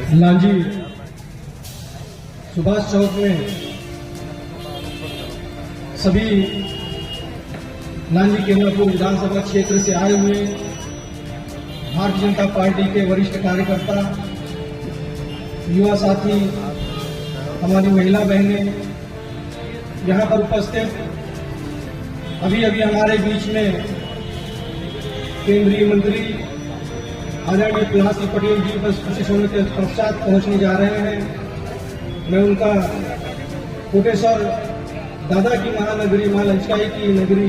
लांजी सुभाष चौक में सभी लांजी केंद्रपुर विधानसभा क्षेत्र से आए हुए भारतीय जनता पार्टी के वरिष्ठ कार्यकर्ता, युवा साथी, हमारी महिला बहनें यहां पर उपस्थित, अभी हमारे बीच में केंद्रीय मंत्री आदरणीय प्रहलाद सिंह पटेल जी बस कुछ समय के पश्चात पहुंचने जा रहे हैं। मैं उनका कोटेश्वर दादा की महानगरी मां लंचकाई की नगरी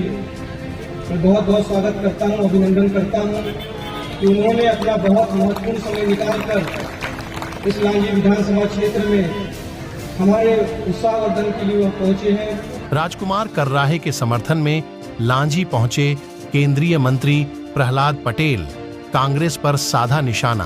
में बहुत बहुत स्वागत करता हूं, अभिनंदन करता हूं कि उन्होंने अपना बहुत महत्वपूर्ण समय निकालकर इस लांजी विधानसभा क्षेत्र में हमारे उत्साहवर्धन के लिए पहुंचे हैं। राजकुमार कर्राहे के समर्थन में लांजी पहुंचे केंद्रीय मंत्री प्रहलाद पटेल, कांग्रेस पर साधा निशाना।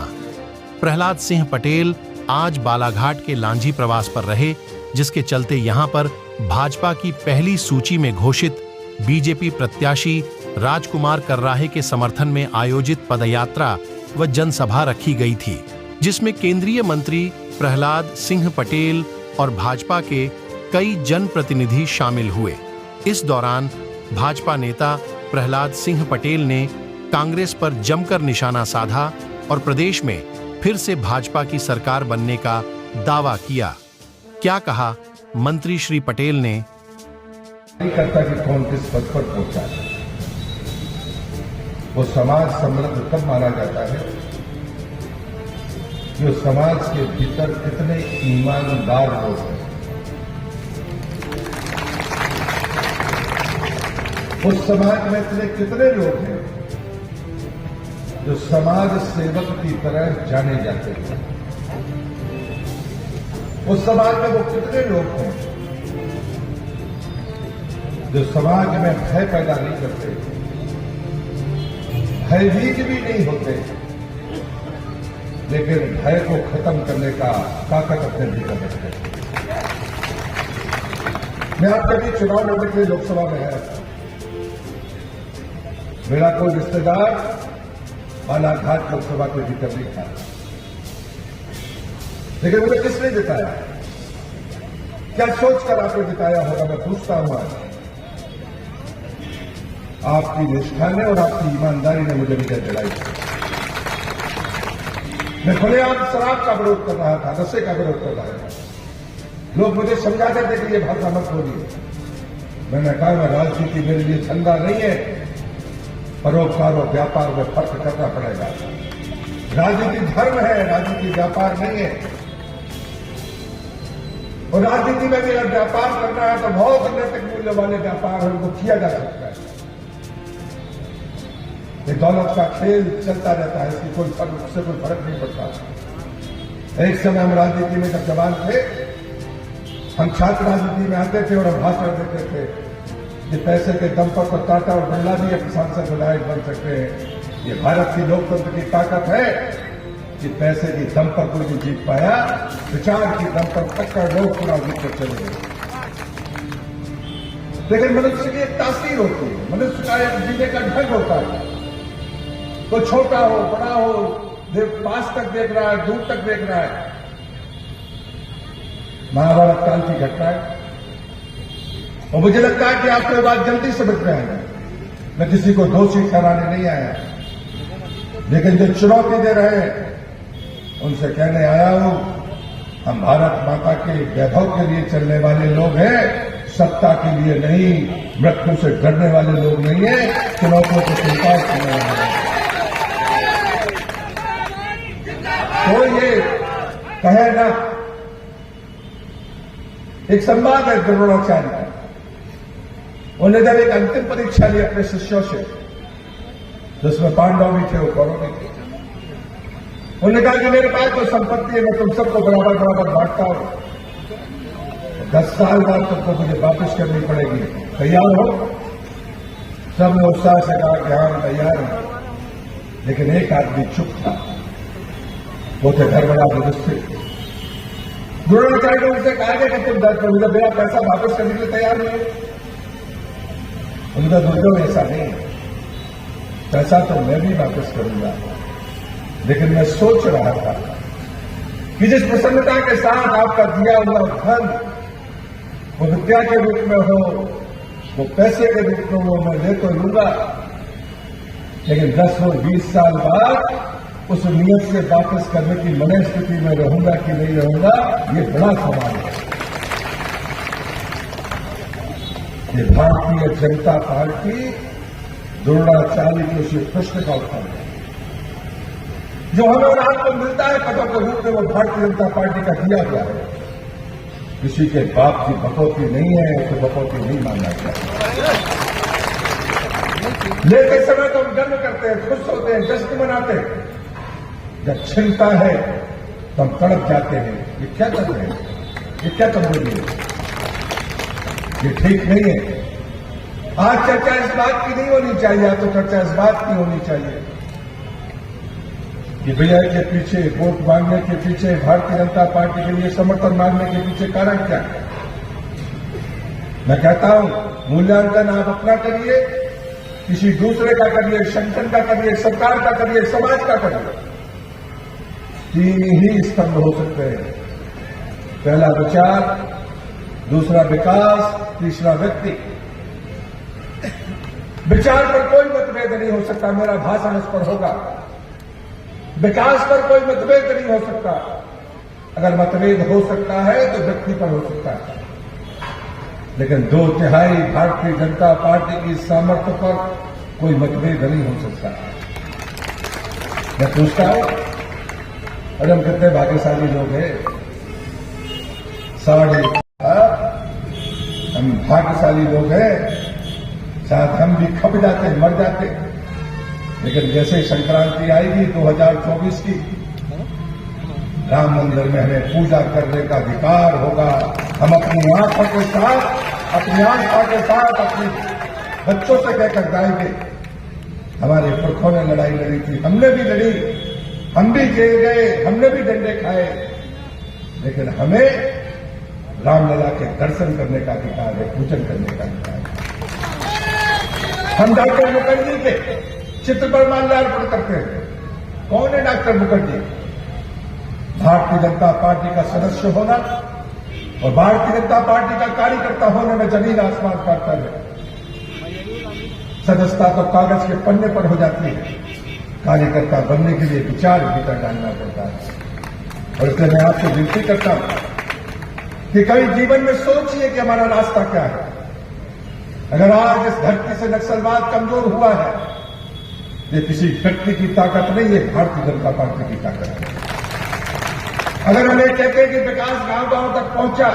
प्रहलाद सिंह पटेल आज बालाघाट के लांजी प्रवास पर रहे, जिसके चलते यहां पर भाजपा की पहली सूची में घोषित बीजेपी प्रत्याशी राजकुमार कर्राहे के समर्थन में आयोजित पदयात्रा व जनसभा रखी गई थी, जिसमें केंद्रीय मंत्री प्रहलाद सिंह पटेल और भाजपा के कई जनप्रतिनिधि शामिल हुए। इस दौरान भाजपा नेता प्रहलाद सिंह पटेल ने कांग्रेस पर जमकर निशाना साधा और प्रदेश में फिर से भाजपा की सरकार बनने का दावा किया। क्या कहा मंत्री श्री पटेल ने? नहीं करता कि कौन किस पद पर पहुंचा है। वो समाज समृद्ध तब माना जाता है जो समाज के भीतर कितने ईमानदार लोग हैं। उस समाज में इतने कितने लोग हैं जो समाज सेवक की तरह जाने जाते हैं। उस समाज में वो कितने लोग हैं जो समाज में भय पैदा नहीं करते, भयभीत भी नहीं होते, लेकिन भय को खत्म करने का ताकत अपने भीतर रखते हैं। मैं आपके बीच चुनाव लड़ने के लिए लोकसभा में आया था। मेरा कोई रिश्तेदार बालाघाट लोकसभा के भीतर नहीं था, लेकिन मुझे किसने जिताया, क्या सोचकर आपने जिताया होगा, मैं पूछता हूं। आज आपकी निष्ठा ने और आपकी ईमानदारी ने मुझे विजय दिलाई। मैं खुलेआम शराब का विरोध कर रहा था, नशे का विरोध कर रहा था। लोग मुझे समझाते थे कि ये भाषा मत बोलिए। मैंने कहा मैं राजनीति मेरे लिए धंधा नहीं है, परोपकार और व्यापार में फर्क करना पड़ेगा। राजनीति धर्म है, राजनीति व्यापार नहीं है। और राजनीति में भी अगर व्यापार करना है तो बहुत नैतिक मूल्य वाले व्यापार है, उनको किया जा सकता है। ये दौलत का खेल चलता रहता है, इसकी उससे कोई फर्क नहीं पड़ता। एक समय हम राजनीति में जब जवान थे, हम छात्र राजनीति में आते थे और हम भाषण देते थे कि पैसे के दम पर तो टाटा और बिरला भी एक सांसद विधायक बन सकते हैं। ये भारत की लोकतंत्र की ताकत है कि पैसे की दम पर कोई नहीं जीत पाया, विचार की दम पर टक्कर लोग पूरा जीत कर चले गए। लेकिन मनुष्य की एक तासीर होती है, मनुष्य का एक जीने का ढंग होता है। तो छोटा हो बड़ा हो, पास तक देख रहा है, दूर तक देख रहा है। महाभारत काल की घटना है और मुझे लगता है कि आपको ये बात जल्दी समझ में आएगी। मैं किसी को दोषी ठहराने नहीं आया, लेकिन जो चुनौती दे रहे हैं उनसे कहने आया हूं, हम भारत माता के वैभव के लिए चलने वाले लोग हैं, सत्ता के लिए नहीं, मृत्यु से डरने वाले लोग नहीं है, चुनौतियों को स्वीकार करने वाले। तो ये कहे ना, एक संवाद है द्रोणाचार्य का। उन्होंने जब एक अंतिम परीक्षा ली अपने शिष्यों से, जिसमें पांडव भी थे और कौरव भी थे, उन्होंने कहा कि मेरे पास जो संपत्ति है मैं तुम सबको बराबर बराबर बांटता हूं, 10 साल बाद तुमको मुझे वापस करनी पड़ेगी, तैयार हो? सबने उत्साह से कहा कि हाँ तैयार है। लेकिन एक आदमी चुप था, वो थे धर्मराज युधिष्ठिर। द्रोणाचार्य ने उनसे कहा कि तुम मुझे मेरा पैसा वापस करने के लिए तैयार नहीं हो? उनका दुर्गम ऐसा नहीं है, पैसा तो मैं भी वापस करूंगा, लेकिन मैं सोच रहा था कि जिस प्रसन्नता के साथ आपका दिया हुआ धन वो विद्या के रूप में हो, वो पैसे के रूप में हो, मैं ले तो लूंगा, लेकिन 10 और 20 साल बाद उस नियत से वापस करने की मन स्थिति में रहूंगा कि नहीं रहूंगा, ये बड़ा सवाल है। ये भारतीय जनता पार्टी द्रोणाचार्य के उसी प्रश्न का उत्तर है जो हमें और आपको मिलता है पदों के रूप में, वो भारतीय जनता पार्टी का दिया गया है। किसी के बाप की बकौती नहीं है, तो बकौती नहीं मानना चाहिए। लेते समय तो हम गर्व करते हैं, खुश होते हैं, जश्न मनाते हैं। जब छिनता है तो हम तड़प जाते हैं, ये क्या कर रहे हैं, ये क्या कर रही है, ये ठीक नहीं है। आज चर्चा इस बात की नहीं होनी चाहिए, आज तो चर्चा इस बात की होनी चाहिए कि भैया के पीछे, वोट मांगने के पीछे, भारतीय जनता पार्टी के लिए समर्थन मांगने के पीछे कारण क्या है। मैं कहता हूं मूल्यांकन आप अपना करिए, किसी दूसरे का करिए, संगठन का करिए, सरकार का करिए, समाज का करिए। 3 ही स्तंभ हो सकते हैं, पहला विचार, दूसरा विकास, तीसरा व्यक्ति। विचार पर कोई मतभेद नहीं हो सकता, मेरा भाषण इस पर होगा। विकास पर कोई मतभेद नहीं हो सकता, अगर मतभेद हो सकता है तो व्यक्ति पर हो सकता है, लेकिन 2/3 भारतीय जनता पार्टी की सामर्थ्य पर कोई मतभेद नहीं हो सकता। मैं पूछता हूं, अरे हम कितने भाग्यशाली लोग हैं, हम भाग्यशाली लोग हैं, शायद हम भी खप जाते, मर जाते, लेकिन जैसे संक्रांति आएगी 2024 की, राम मंदिर में हमें पूजा करने का अधिकार होगा। हम अपनी आंखों के साथ, अपनी आस्था के साथ अपने बच्चों से कहकर जाएंगे, हमारे पुरखों ने लड़ाई लड़ी थी, हमने भी लड़ी, हम भी जेल गए, हमने भी डंडे खाए, लेकिन हमें रामलला के दर्शन करने का अधिकार है, पूजन करने का अधिकार है। हम डॉक्टर मुखर्जी के चित्र पर माल्यार्पण करते हैं। कौन है डॉक्टर मुखर्जी? भारतीय जनता पार्टी का सदस्य होना और भारतीय जनता पार्टी का कार्यकर्ता होने में जमीन आसमान का अंतर है। सदस्यता तो कागज के पन्ने पर हो जाती है, कार्यकर्ता बनने के लिए विचार भीतर डालना पड़ता है। और इसलिए मैं आपसे विनती करता हूं कि कभी जीवन में सोचिए कि हमारा रास्ता क्या है। अगर आज इस धरती से नक्सलवाद कमजोर हुआ है, ये किसी व्यक्ति की ताकत नहीं है, भारतीय जनता पार्टी की ताकत है। अगर हम ये कहते हैं कि विकास गांव-गांव तक पहुंचा,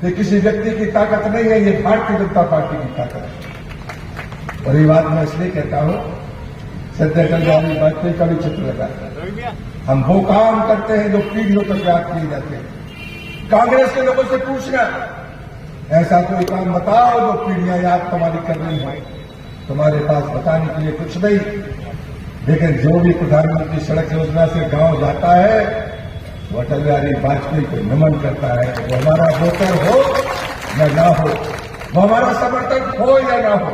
ये किसी व्यक्ति की ताकत नहीं है, ये भारतीय जनता पार्टी की ताकत है। और ये बात मैं इसलिए कहता हूं, श्रद्धेय अटल बिहारी वाजपेयी का भी चित्र लगा, हम वो काम करते हैं जो पीढ़ियों तक याद किए जाते हैं। कांग्रेस के लोगों से पूछना, ऐसा कोई काम बताओ जो पीढ़ियां याद तुम्हारी कर रही है। तुम्हारे पास बताने के लिए कुछ नहीं, लेकिन जो भी प्रधानमंत्री सड़क योजना से गांव जाता है, वो अटल बिहारी वाजपेयी को नमन करता है। वो हमारा वोटर हो या ना हो, वो हमारा समर्थक हो या ना हो,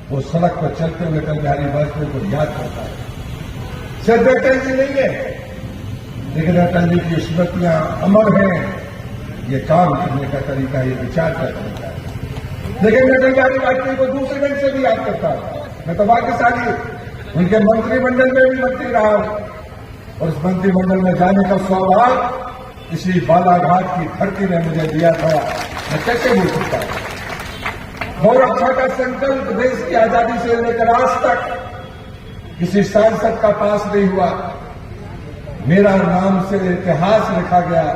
वो सड़क पर चलते हुए अटल बिहारी वाजपेयी को याद करता है। सिर्फ अटल जी नहीं है, लेकिन अटल जी की स्मृतियां अमर हैं। ये काम करने का तरीका, ये विचार का तरीका है। लेकिन मैं अटल बिहारी वाजपेयी को दूसरे ढंग से भी याद करता हूं। मैं तो भाग्यशाली, उनके मंत्रिमंडल में भी मंत्री रहा हूं, और इस मंत्रिमंडल में जाने का सौभाग्य इसी बालाघाट की धरती ने मुझे दिया था। मैं कैसे भूल सकता हूं? गौरक्षा का संकल्प देश की आजादी से लेकर आज तक किसी सांसद का पास नहीं हुआ। मेरा नाम से इतिहास लिखा गया।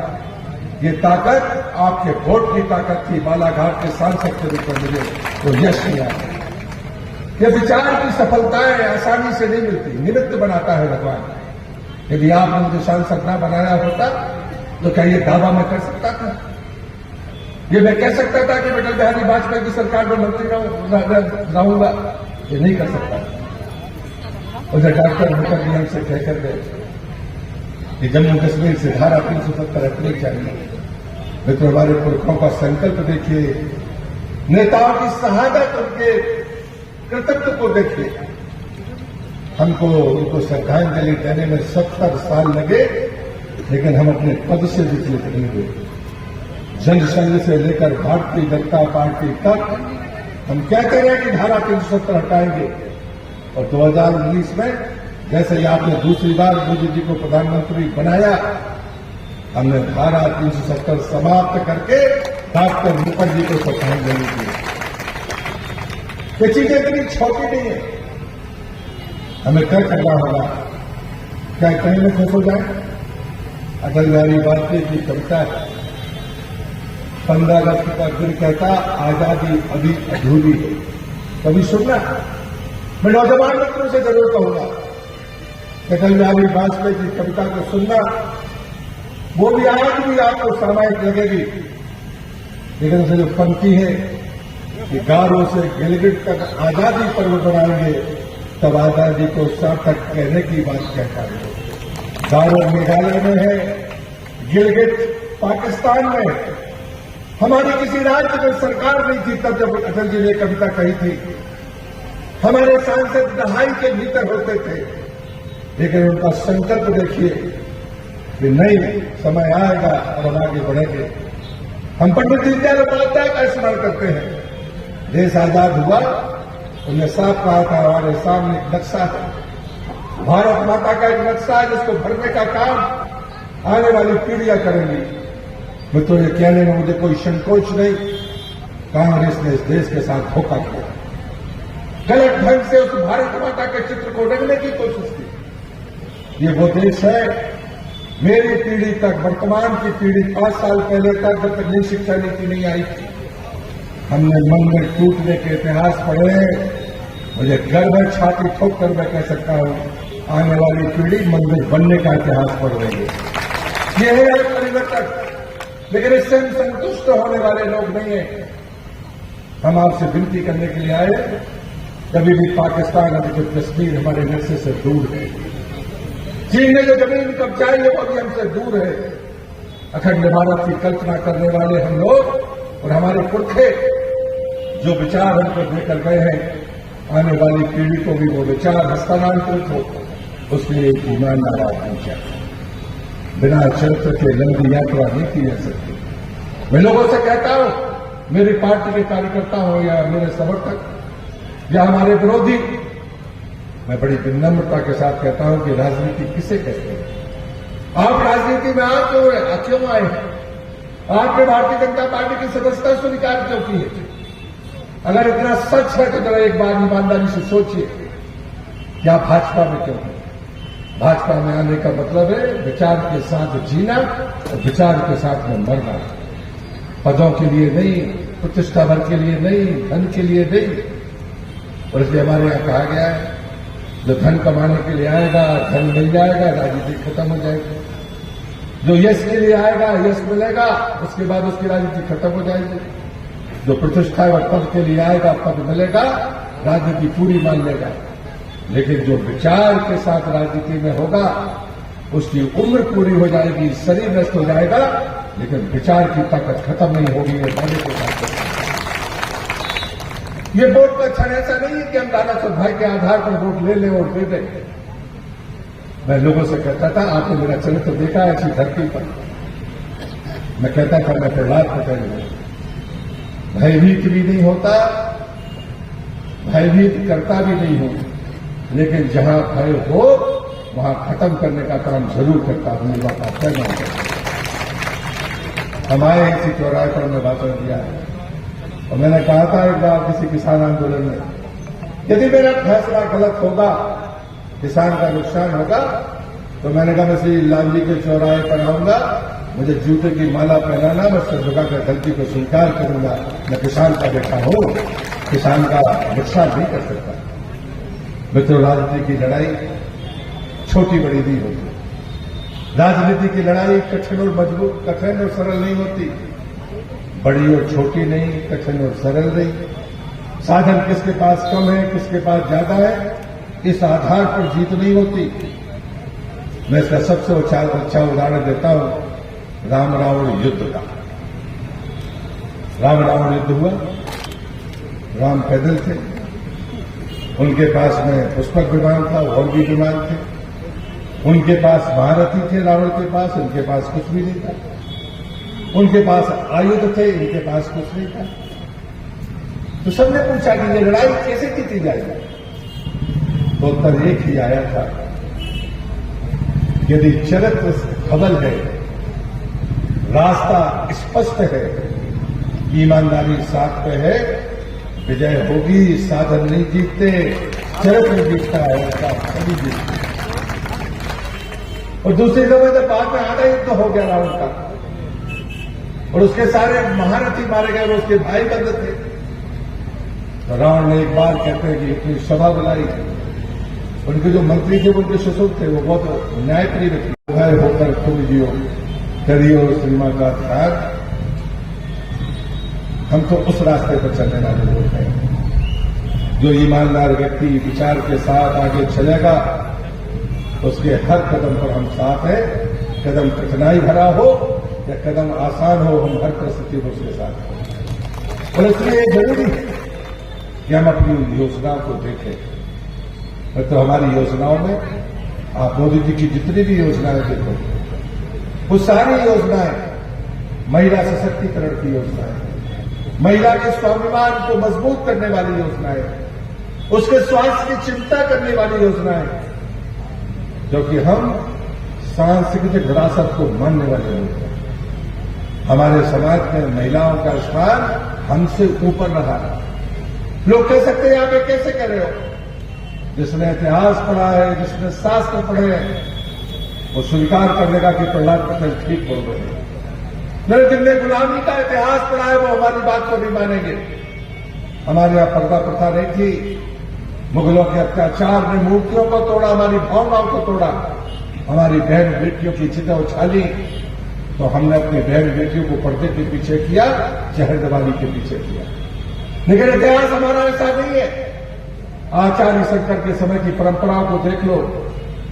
ये ताकत आपके वोट की ताकत थी। बालाघाट के सांसद के रूप में मुझे वो यश मिला। ये विचार की सफलताएं आसानी से नहीं मिलती, निमित्त बनाता है भगवान। यदि आपने मुझे सांसद ना बनाया होता तो क्या ये दावा मैं कर सकता था? ये मैं कह सकता था कि अटल बिहारी वाजपेयी की सरकार में मंत्री रहूंगा? ये नहीं कर सकता। उसे डॉक्टर मुखर्जी हमसे कहकर गए कि जम्मू कश्मीर से धारा 370 हटनी चाहिए। मित्रों, हमारे पुरखों का संकल्प देखिए, नेताओं की शहादत, उनके कृतित्व को देखिए। हमको उनको श्रद्धांजलि देने में 70 साल लगे, लेकिन हम अपने पद से विचलित नहीं हुए। जनसंघ से लेकर भारतीय जनता पार्टी तक हम कहते रहे कि धारा 370 हटाएंगे, और 2019 में जैसे ही आपने दूसरी बार मोदी जी को प्रधानमंत्री बनाया, हमने धारा 370 समाप्त करके डॉक्टर मुखर्जी को श्रद्धांजलि दी। ये चीजें इतनी छोटी नहीं है, हमें तय करना होगा। क्या कहीं में खुश हो जाए? अटल बिहारी वाजपेयी की कविता है, 15 अगस्त का दिन कहता आजादी अभी अधूरी है। कभी सुनना? मैं नौजवान मित्रों से जरूर कहूंगा, अटल बिहारी वाजपेयी की कविता को सुनना। वो भी आज भी आपको सामायिक लगेगी, लेकिन उसे जो पंक्ति है कि गारो से गिलगिट तक आजादी पर्व बनाएंगे, तब आजादी को सार्थक कहने की बात कहता है। गारो मेघालय में है, गिलगिट पाकिस्तान में है। हमारी किसी राज्य में सरकार नहीं थी तब जब अटल जी ने कविता कही थी। हमारे सांसद दहाई के भीतर होते थे, लेकिन उनका संकल्प देखिए कि नहीं, समय आएगा और हम आगे बढ़ेंगे। हम पंडित दीनदयाल उपाध्याय का स्मरण करते हैं। देश आजाद हुआ, उन्हें साफ कहा था हमारे सामने एक नक्शा है, भारत माता का एक नक्शा है जिसको भरने का काम आने वाली पीढ़ियां करेंगी। मित्रों, ये कहने में मुझे कोई संकोच नहीं, कांग्रेस ने इस देश के साथ धोखा किया, गलत ढंग से उस भारत माता के चित्र को रंगने की कोशिश की। ये वो देश है, मेरी पीढ़ी तक, वर्तमान की पीढ़ी 5 साल पहले तक जब तक नई शिक्षा नीति नहीं आई थी, हमने मंदिर टूटने के इतिहास पढ़े। मुझे गर्व है, छाती ठोक कर मैं कह सकता हूं, आने वाली पीढ़ी मंदिर बनने का इतिहास पढ़ रही है। ये है परिवर्तन, लेकिन इससे हम संतुष्ट होने वाले लोग नहीं हैं। हम आपसे विनती करने के लिए आए, कभी भी पाकिस्तान अभी जो कश्मीर हमारे नक्शे से दूर है, चीन ने जो जमीन कब्जाई है वो भी हमसे दूर है। अखंड भारत की कल्पना करने वाले हम लोग और हमारे पुरखे जो विचार हमको देकर गए हैं, आने वाली पीढ़ी को भी वो विचार हस्तांतरित हो, उसके लिए एक ईमानदार आदमी चाहिए। बिना चरित्र के लंबी यात्रा नहीं की जा सकती। मैं लोगों से कहता हूं, मेरी पार्टी के कार्यकर्ता हो या मेरे समर्थक या हमारे विरोधी, मैं बड़ी विनम्रता के साथ कहता हूं कि राजनीति किसे कहते हैं? आप राजनीति में क्यों आए हैं? आपने भारतीय जनता पार्टी की सदस्यता स्वीकार क्यों की है? अगर इतना सच है तो जरा एक बार ईमानदारी से सोचिए कि आप भाजपा में क्यों हैं? भाजपा में आने का मतलब है विचार के साथ जीना और विचार के साथ में मरना। पदों के लिए नहीं, प्रतिष्ठा भर के लिए नहीं, धन के लिए नहीं। और इसलिए हमारे यहां कहा गया है, जो धन कमाने के लिए आएगा, धन मिल जाएगा, राजनीति खत्म हो जाएगी। जो यश के लिए आएगा, यश मिलेगा, उसके बाद उसकी राजनीति खत्म हो जाएगी। जो प्रतिष्ठा व पद के लिए आएगा, पद मिलेगा, राजनीति पूरी मान लेगा। लेकिन जो विचार के साथ राजनीति में होगा, उसकी उम्र पूरी हो जाएगी, शरीर नष्ट हो जाएगा, लेकिन विचार की ताकत खत्म नहीं होगी। ये होने के साथ ये वोट का क्षण ऐसा नहीं है कि हम दादा साहब भाई के आधार पर वोट ले लें और दे दें। मैं लोगों से कहता था, आपने मेरा चरित्र देखा है ऐसी धरती पर। मैं कहता था, मैं प्रहलाद पटेल हूं, भयभीत भी नहीं होता, भयभीत करता भी नहीं हूं, लेकिन जहां भय हो वहां खत्म करने का काम जरूर करता हूं। ये बात आप तय मानते हैं। हम आए इसी चौराहे पर मैं भाषण दिया है और मैंने कहा था एक बार किसी किसान आंदोलन में, यदि मेरा फैसला गलत होगा, किसान का नुकसान होगा, तो मैंने कहा मैं श्री लाल जी के चौराहे पर आऊंगा, मुझे जूते की माला पहनाना, मैं सर झुकाकर गलती को स्वीकार करूंगा। मैं किसान का बेटा हूं, किसान का नुकसान नहीं कर सकता। मित्रों, राजनीति की लड़ाई छोटी बड़ी नहीं होती। राजनीति की लड़ाई कठिन और मजबूत, कठिन और सरल नहीं होती, बड़ी और छोटी नहीं, कठिन और सरल नहीं। साधन किसके पास कम है, किसके पास ज्यादा है, इस आधार पर जीत नहीं होती। मैं इसका सबसे अच्छा उदाहरण देता हूं, राम रावण युद्ध का। राम रावण युद्ध हुआ, राम पैदल थे, उनके पास में पुष्पक विमान था और भी विमान थे। उनके पास महारथी थे रावण के पास, उनके पास कुछ भी नहीं था। उनके पास आयुध थे, इनके पास कुछ नहीं था। तो सबने पूछा कि ये लड़ाई कैसे जीती जाएगी? तो उत्तर एक ही आया था, यदि चरित्र सबल है, रास्ता स्पष्ट है, ईमानदारी साथ पे है, विजय होगी। साधन नहीं जीतते, चरित्र जीतता है, उसका कभी जीतता। और दूसरी समय जब बाद में आधा युद्ध हो गया रावण का और उसके सारे महारथी मारे गए, वो उसके भाई बंद थे, तो रावण ने एक बार कहते हैं कि इतनी सभा बुलाई, उनके जो मंत्री थे, उनके ससुर थे, वो बहुत न्यायप्रिय व्यक्ति, भय होकर तुम जियो करियो श्रीमा का त्याग। हम तो उस रास्ते पर चलने वाले लोग हैं। जो ईमानदार व्यक्ति विचार के साथ आगे चलेगा, उसके हर कदम पर हम साथ हैं। कदम कठिनाई भरा हो या कदम आसान हो, हम हर परिस्थिति में उसके साथ हैं। और इसलिए जरूरी है कि हम अपनी योजनाओं को देखें। तो हमारी योजनाओं में आप मोदी जी की जितनी भी योजनाएं देखो, वो सारी योजनाएं महिला सशक्तिकरण की योजनाएं, महिला के स्वाभिमान को मजबूत करने वाली योजनाएं, उसके स्वास्थ्य की चिंता करने वाली योजनाएं, क्योंकि हम सांस्कृतिक विरासत को मानने वाले लोग हैं। हमारे समाज में महिलाओं का स्थान हमसे ऊपर रहा। लोग कह सकते हैं आप ये कैसे कह रहे हो? जिसने इतिहास पढ़ा है, जिसने शास्त्र पढ़े हैं, वो स्वीकार कर लेगा कि प्रहलाद पटेल ठीक बोल रहे हैं। नहीं, जिनने गुलामी का इतिहास पढ़ा है, वो हमारी बात को नहीं मानेंगे। हमारे यहां पर्दा प्रथा नहीं थी, मुगलों के अत्याचार ने मूर्तियों को तोड़ा, हमारी भावनाओं को तोड़ा, हमारी बहन बेटियों की चिता उछाली, तो हमने अपनी बहन बेटियों को पर्दे के पीछे किया, चहर दिवाली के पीछे किया। लेकिन इतिहास हमारा ऐसा नहीं है। आचार्य शंकर के समय की परंपराओं को देख लो,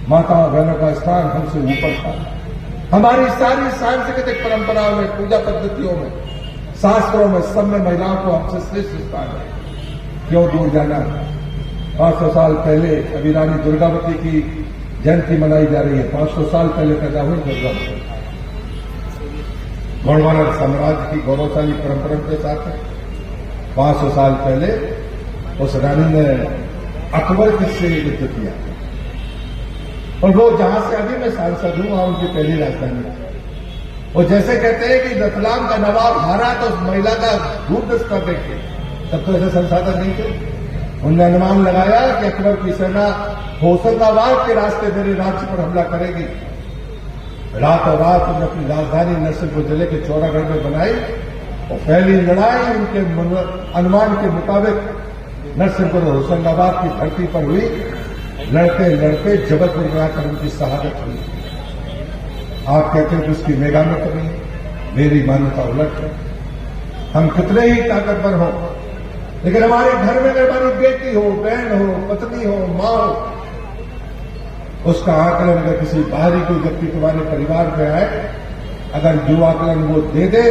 माताओं बहनों का स्थान हमसे ऊपर था। हमारी सारी सांस्कृतिक परंपराओं में, पूजा पद्धतियों में, शास्त्रों में, सब में महिलाओं को हमसे श्रेष्ठ स्थान है। क्यों दूर जाना? 500 साल पहले अभी रानी दुर्गावती की जयंती मनाई जा रही है। 500 साल पहले पैदा हुई दुर्गावती। गौड़वानर साम्राज्य की गौरवशाली परंपरा के साथ है। 500 साल पहले उस रानी ने अकबर से युद्ध किया, और वो जहां से अभी मैं सांसद हूं, वहां उनकी पहली राजधानी है। वो जैसे कहते हैं कि रतलाम का नवाब हारा तो उस महिला का रूप दस्ता देखे, तब तो ऐसे संसाधन नहीं थे। उन्होंने अनुमान लगाया कि अकबर की सेना होशंगाबाद के रास्ते मेरे राज्य पर हमला करेगी। रातों रात उन्होंने अपनी राजधानी नरसिंहपुर जिले के चौरागढ़ में बनाई, और पहली लड़ाई उनके अनुमान के मुताबिक नरसिंहपुर और होशंगाबाद की धरती पर हुई। लड़ते लड़ते जबलपुर में आकर उनकी शहादत हुई। आप कहते हैं कि उसकी मेगा में कमी है, मेरी मान्यता उलट है। हम कितने ही ताकतवर हों, लेकिन हमारे घर में अगर हमारी बेटी हो, बहन हो, पत्नी हो, मां हो, उसका आकलन अगर किसी बाहरी कोई व्यक्ति तुम्हारे परिवार में आए, अगर जो आकलन वो दे दे,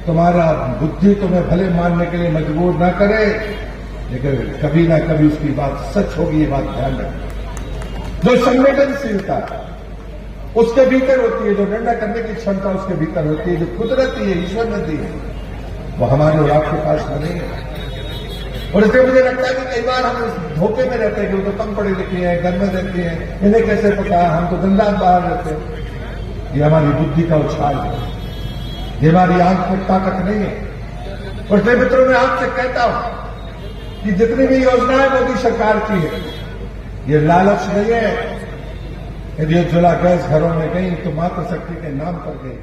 तुम्हारा बुद्धि तुम्हें भले मानने के लिए मजबूर ना करे, लेकिन कभी ना कभी उसकी बात सच होगी, ये बात ध्यान रखना। जो संवेदनशीलता उसके भीतर होती है, जो निर्णय करने की क्षमता उसके भीतर होती है, जो कुदरती है, ईश्वर ने दी है, वो हमारे और आपके पास नहीं है। और इसलिए मुझे लगता है कि कई बार हम इस धोखे में रहते हैं कि वो तो कम पढ़े लिखे हैं, घर में रहती हैं, इन्हें कैसे पता है, हम तो दिन रात बाहर रहते हैं। ये हमारी बुद्धि का उछाल है, ये हमारी आंख में ताकत नहीं है। और इसलिए मित्रों, मैं आपसे कहता हूं कि जितनी भी योजनाएं मोदी सरकार की है, ये लालच नहीं है। यदि उज्ज्वला गैस घरों में गई तो मातृशक्ति के नाम पर गई।